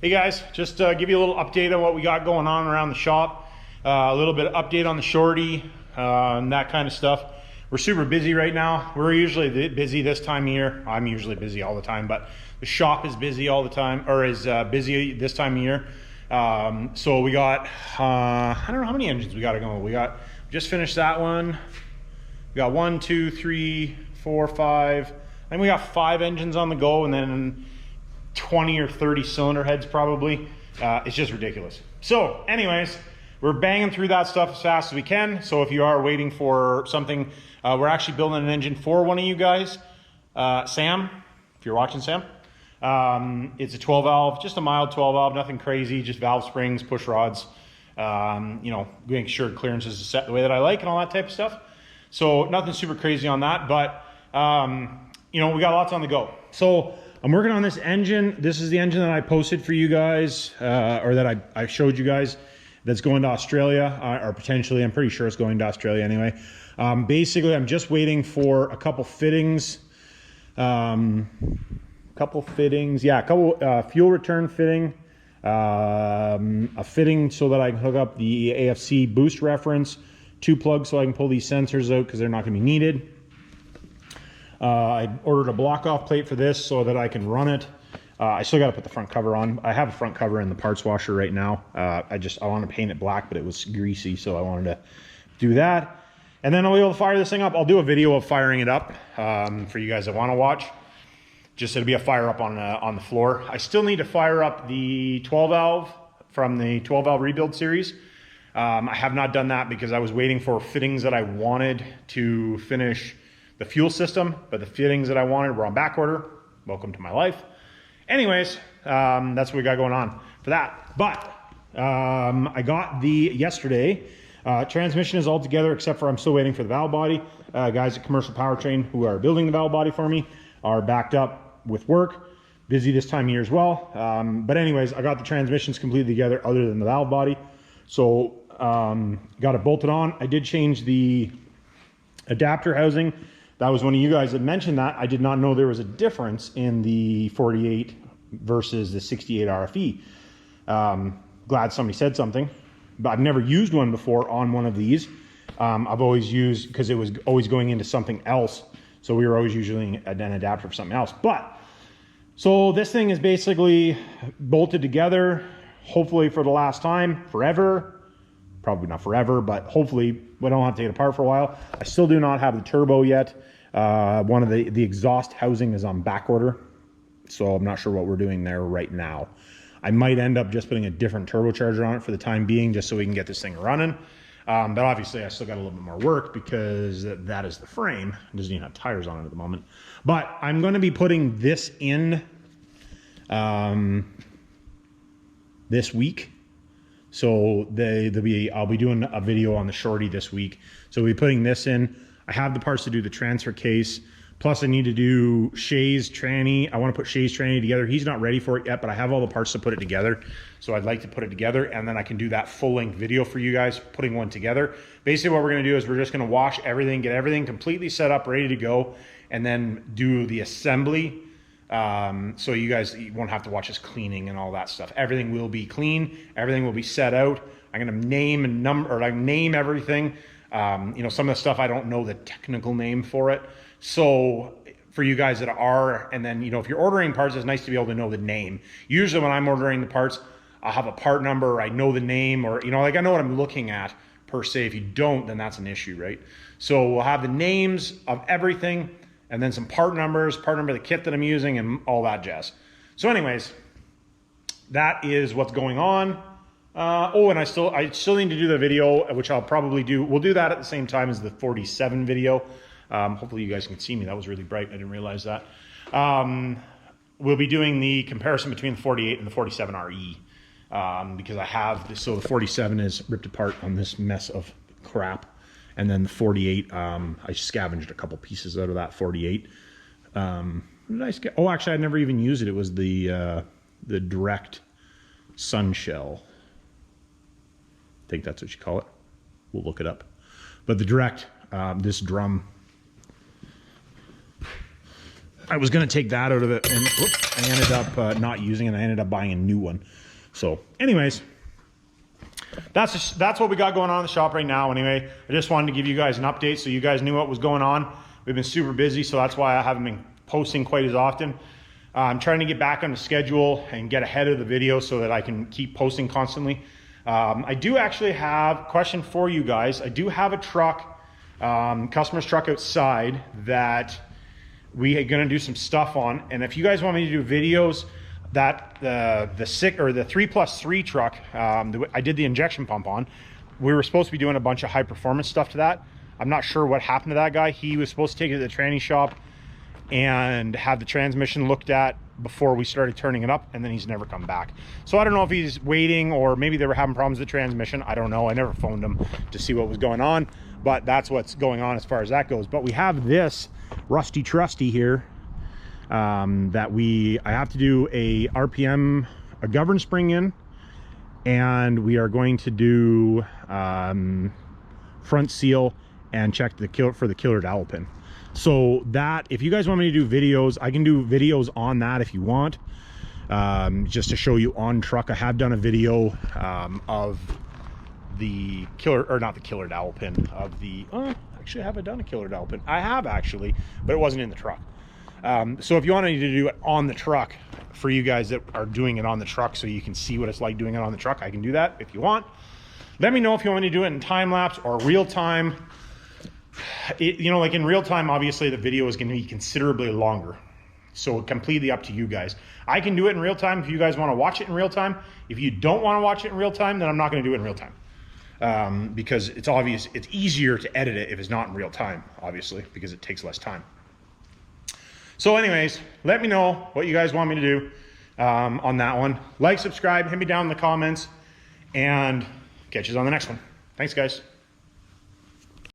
Hey guys, just give you a little update on what we got going on around the shop. A little bit of update on the shorty and that kind of stuff. We're super busy right now. We're usually busy this time of year. I'm usually busy all the time, but the shop is busy all the time, or is busy this time of year. So we got, I don't know how many engines we got going. We just finished that one. We got 1, 2, 3, 4, 5. And we got 5 engines on the go, and then 20 or 30 cylinder heads probably. It's just ridiculous. So anyways, we're banging through that stuff as fast as we can. So if you are waiting for something, we're actually building an engine for one of you guys. Sam, if you're watching, Sam. It's a 12 valve, just a mild 12 valve, nothing crazy, just valve springs, push rods, you know, making sure clearances is set the way that I like and all that type of stuff. So nothing super crazy on that, but you know, we got lots on the go. So I'm working on this engine. This is the engine that I posted for you guys, or that I showed you guys, that's going to Australia, or potentially, I'm pretty sure it's going to Australia anyway. Basically, I'm just waiting for a couple fittings. Yeah, a couple fuel return fitting, a fitting so that I can hook up the AFC boost reference, 2 plugs so I can pull these sensors out because they're not going to be needed. I ordered a block off plate for this so that I can run it. I still got to put the front cover on. I have a front cover in the parts washer right now. I want to paint it black, but it was greasy, so I wanted to do that. And then I'll be able to fire this thing up. I'll do a video of firing it up for you guys that want to watch. Just it'll be a fire up on the floor. I still need to fire up the 12 valve from the 12 valve rebuild series. I have not done that because I was waiting for fittings that I wanted to finish the fuel system, but the fittings that I wanted were on back order. Welcome to my life. Anyways, that's what we got going on for that. But I got yesterday, transmission is all together except for I'm still waiting for the valve body. Guys at Commercial Powertrain who are building the valve body for me are backed up with work. Busy this time of year as well. But anyways, I got the transmissions completely together other than the valve body. So got it bolted on. I did change the adapter housing. That was one of you guys that mentioned that. I did not know there was a difference in the 48 versus the 68 RFE. Glad somebody said something, but I've never used one before on one of these. I've always used, because it was always going into something else. So we were always using an adapter for something else. But, so this thing is basically bolted together, hopefully for the last time, forever. Probably not forever, but hopefully we don't have to take it apart for a while. I still do not have the turbo yet. One of the exhaust housing is on back order, so I'm not sure what we're doing there right now. I might end up just putting a different turbocharger on it for the time being, just so we can get this thing running. But obviously I still got a little bit more work because that is the frame. It doesn't even have tires on it at the moment. But I'm going to be putting this in this week. So I'll be doing a video on the shorty this week. So we'll be putting this in. I have the parts to do the transfer case. Plus I need to do Shay's tranny. I want to put Shay's tranny together. He's not ready for it yet, but I have all the parts to put it together. So I'd like to put it together, and then I can do that full length video for you guys, putting one together. Basically what we're going to do is we're just going to wash everything, get everything completely set up, ready to go, and then do the assembly. So you guys won't have to watch us cleaning and all that stuff. Everything will be clean. Everything will be set out. I'm going to name and number, or like name everything. You know, some of the stuff I don't know the technical name for it. So for you guys that are, and then, you know, if you're ordering parts, it's nice to be able to know the name. Usually when I'm ordering the parts, I'll have a part number, or I know the name, or, you know, like I know what I'm looking at per se. If you don't, then that's an issue, right? So we'll have the names of everything, and then some part numbers, part number of the kit that I'm using, and all that jazz. So anyways, that is what's going on. Oh, and I still need to do the video, which I'll probably do. We'll do that at the same time as the 47 video. Hopefully you guys can see me. That was really bright. I didn't realize that. We'll be doing the comparison between the 48 and the 47 RE, because I have this. So the 47 is ripped apart on this mess of crap. And then the 48, I scavenged a couple pieces out of that 48. Oh, actually, I never even used it. It was the direct sun shell. I think that's what you call it. We'll look it up. But the direct, this drum I was going to take that out of it, and whoops, I ended up not using it. I ended up buying a new one. So anyways, that's what we got going on in the shop right now. Anyway, I just wanted to give you guys an update so you guys knew what was going on. We've been super busy, so that's why I haven't been posting quite as often. I'm trying to get back on the schedule and get ahead of the video so that I can keep posting constantly. I do actually have a question for you guys. I do have a truck, customer's truck outside that we are gonna do some stuff on. And if you guys want me to do videos, that the 3+3 truck, I did the injection pump on, we were supposed to be doing a bunch of high performance stuff to that. I'm not sure what happened to that guy. He was supposed to take it to the tranny shop and have the transmission looked at before we started turning it up, and then he's never come back. So I don't know if he's waiting, or maybe they were having problems with the transmission. I don't know. I never phoned him to see what was going on, but that's what's going on as far as that goes. But we have this rusty trusty here that I have to do a RPM, a govern spring in, and we are going to do front seal and check for the killer dowel pin. So that, if you guys want me to do videos, I can do videos on that if you want, just to show you on truck. I have done a video of the killer, or not the killer dowel pin, of the, actually have I done a killer dowel pin? I have actually, but it wasn't in the truck. So if you want me to do it on the truck, for you guys that are doing it on the truck so you can see what it's like doing it on the truck, I can do that if you want. Let me know if you want me to do it in time lapse or real time. You know, like in real time, obviously the video is going to be considerably longer, so completely up to you guys. I can do it in real time if you guys want to watch it in real time. If you don't want to watch it in real time, then I'm not going to do it in real time, because it's obvious, it's easier to edit it if it's not in real time, obviously, because it takes less time. So anyways, let me know what you guys want me to do on that one. Like, subscribe, hit me down in the comments, and catch you on the next one. Thanks, guys.